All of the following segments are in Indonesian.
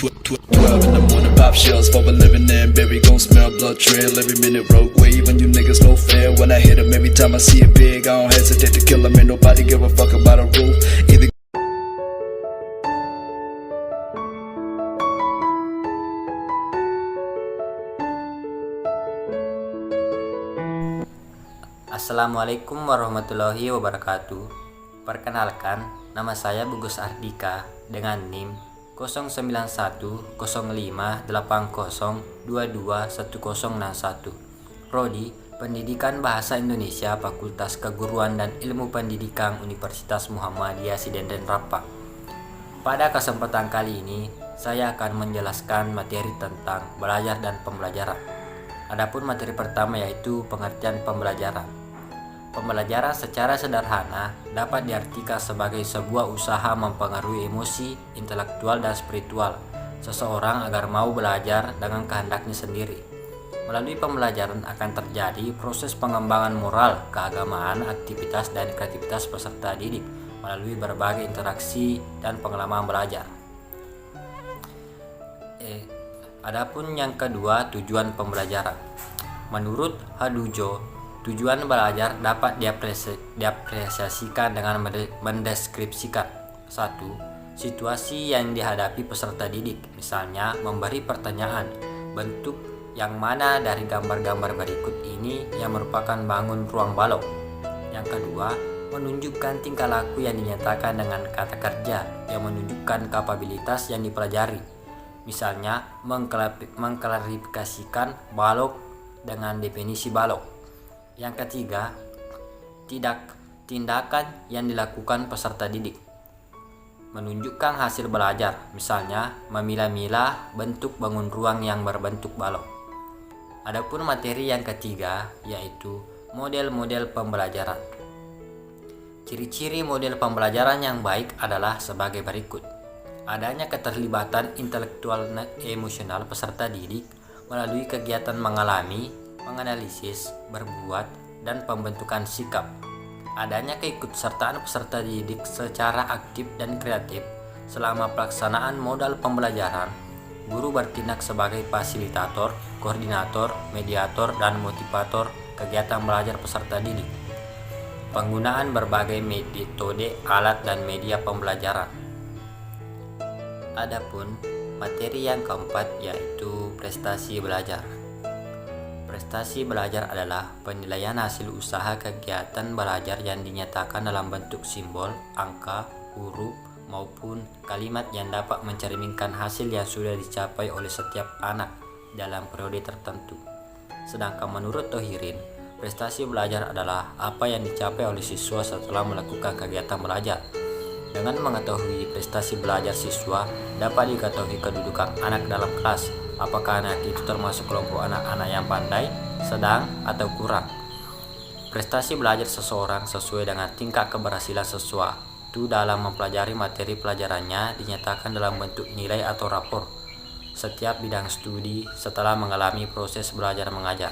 12 in the morning, pop shells for a living and berry gon' smell blood trail every minute rogue wave and you niggas no fair when I hit 'em every time I see it big I don't hesitate to kill 'em ain't nobody give a fuck about a rule either. Assalamualaikum warahmatullahi wabarakatuh. Perkenalkan, nama saya Bugus Ardika dengan NIM 091580221061. Prodi Pendidikan Bahasa Indonesia Fakultas Keguruan dan Ilmu Pendidikan Universitas Muhammadiyah Sidenden Rapa. Pada kesempatan kali ini, saya akan menjelaskan materi tentang belajar dan pembelajaran. Adapun materi pertama yaitu pengertian pembelajaran. Pembelajaran secara sederhana dapat diartikan sebagai sebuah usaha mempengaruhi emosi, intelektual, dan spiritual seseorang agar mau belajar dengan kehendaknya sendiri. Melalui pembelajaran akan terjadi proses pengembangan moral, keagamaan, aktivitas, dan kreativitas peserta didik melalui berbagai interaksi dan pengalaman belajar. Adapun yang kedua, tujuan pembelajaran. Menurut Hadujo, tujuan belajar dapat diapresiasikan dengan mendeskripsikan 1. Situasi yang dihadapi peserta didik, misalnya memberi pertanyaan, bentuk yang mana dari gambar-gambar berikut ini yang merupakan bangun ruang balok. Yang kedua, menunjukkan tingkah laku yang dinyatakan dengan kata kerja yang menunjukkan kapabilitas yang dipelajari, misalnya mengklarifikasikan balok dengan definisi balok. Yang ketiga, tindakan yang dilakukan peserta didik, menunjukkan hasil belajar, misalnya memilah-milah bentuk bangun ruang yang berbentuk balok. Adapun materi yang ketiga yaitu model-model pembelajaran. Ciri-ciri model pembelajaran yang baik adalah sebagai berikut. Adanya keterlibatan intelektual dan emosional peserta didik melalui kegiatan mengalami, menganalisis, berbuat, dan pembentukan sikap. Adanya keikutsertaan peserta didik secara aktif dan kreatif selama pelaksanaan modal pembelajaran. Guru bertindak sebagai fasilitator, koordinator, mediator, dan motivator kegiatan belajar peserta didik. Penggunaan berbagai metode, alat, dan media pembelajaran. Adapun materi yang keempat yaitu prestasi belajar. Prestasi belajar adalah penilaian hasil usaha kegiatan belajar yang dinyatakan dalam bentuk simbol, angka, huruf, maupun kalimat yang dapat mencerminkan hasil yang sudah dicapai oleh setiap anak dalam periode tertentu. Sedangkan menurut Thohirin, prestasi belajar adalah apa yang dicapai oleh siswa setelah melakukan kegiatan belajar. Dengan mengetahui prestasi belajar siswa, dapat diketahui kedudukan anak dalam kelas. Apakah anak itu termasuk kelompok anak-anak yang pandai, sedang, atau kurang. Prestasi belajar seseorang sesuai dengan tingkat keberhasilan siswa itu dalam mempelajari materi pelajarannya dinyatakan dalam bentuk nilai atau rapor setiap bidang studi setelah mengalami proses belajar mengajar.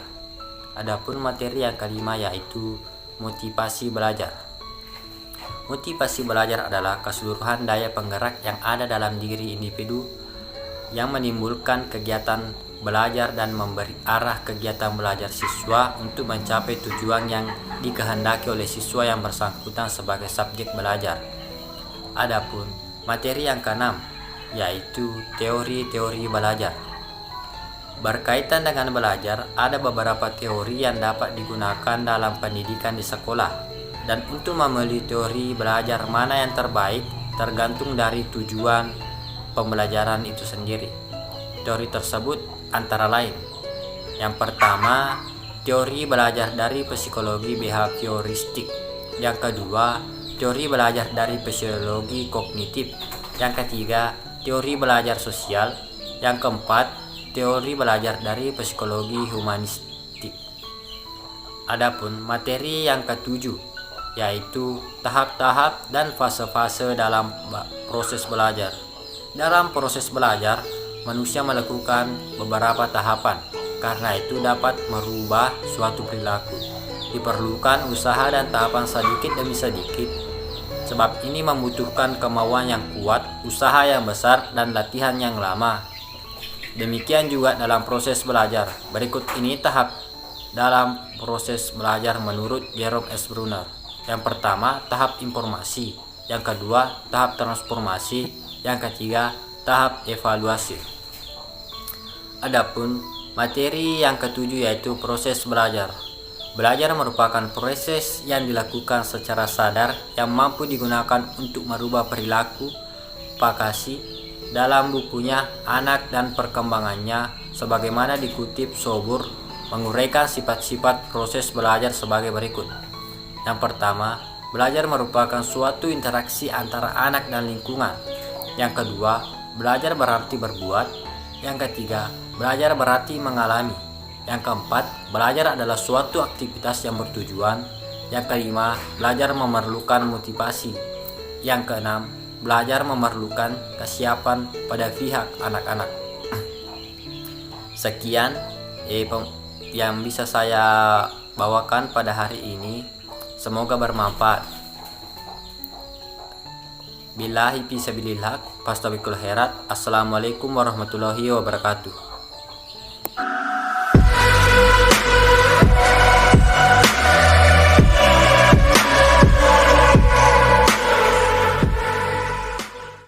Adapun materi yang kelima yaitu motivasi belajar. Motivasi belajar adalah keseluruhan daya penggerak yang ada dalam diri individu yang menimbulkan kegiatan belajar dan memberi arah kegiatan belajar siswa untuk mencapai tujuan yang dikehendaki oleh siswa yang bersangkutan sebagai subjek belajar. Adapun materi yang keenam yaitu teori-teori belajar. Berkaitan dengan belajar, ada beberapa teori yang dapat digunakan dalam pendidikan di sekolah, dan untuk memilih teori belajar mana yang terbaik tergantung dari tujuan pembelajaran itu sendiri. Teori tersebut antara lain: yang pertama, teori belajar dari psikologi behavioristik. Yang kedua, teori belajar dari psikologi kognitif. Yang ketiga, teori belajar sosial. Yang keempat, teori belajar dari psikologi humanistik. Adapun materi yang ketujuh yaitu tahap-tahap dan fase-fase dalam proses belajar. Dalam proses belajar, manusia melakukan beberapa tahapan. Karena itu dapat merubah suatu perilaku. Diperlukan usaha dan tahapan sedikit demi sedikit Sebab ini membutuhkan kemauan yang kuat, usaha yang besar, dan latihan yang lama. Demikian juga dalam proses belajar. Berikut ini tahap dalam proses belajar menurut Jerome S. Bruner. Yang pertama, tahap informasi. Yang kedua, tahap transformasi. Yang ketiga, tahap evaluasi. Adapun materi yang ketujuh yaitu proses belajar. Belajar merupakan proses yang dilakukan secara sadar yang mampu digunakan untuk merubah perilaku Pakasi dalam bukunya Anak dan Perkembangannya, sebagaimana dikutip Sobur, menguraikan sifat-sifat proses belajar sebagai berikut. Yang pertama, belajar merupakan suatu interaksi antara anak dan lingkungan. Yang kedua, belajar berarti berbuat. Yang ketiga, belajar berarti mengalami. Yang keempat, belajar adalah suatu aktivitas yang bertujuan. Yang kelima, belajar memerlukan motivasi. Yang keenam, belajar memerlukan kesiapan pada pihak anak-anak. Sekian yang bisa saya bawakan pada hari ini. Semoga bermanfaat. Billahi fisabilillah, fastabiqul khairat. Assalamualaikum warahmatullahi wabarakatuh.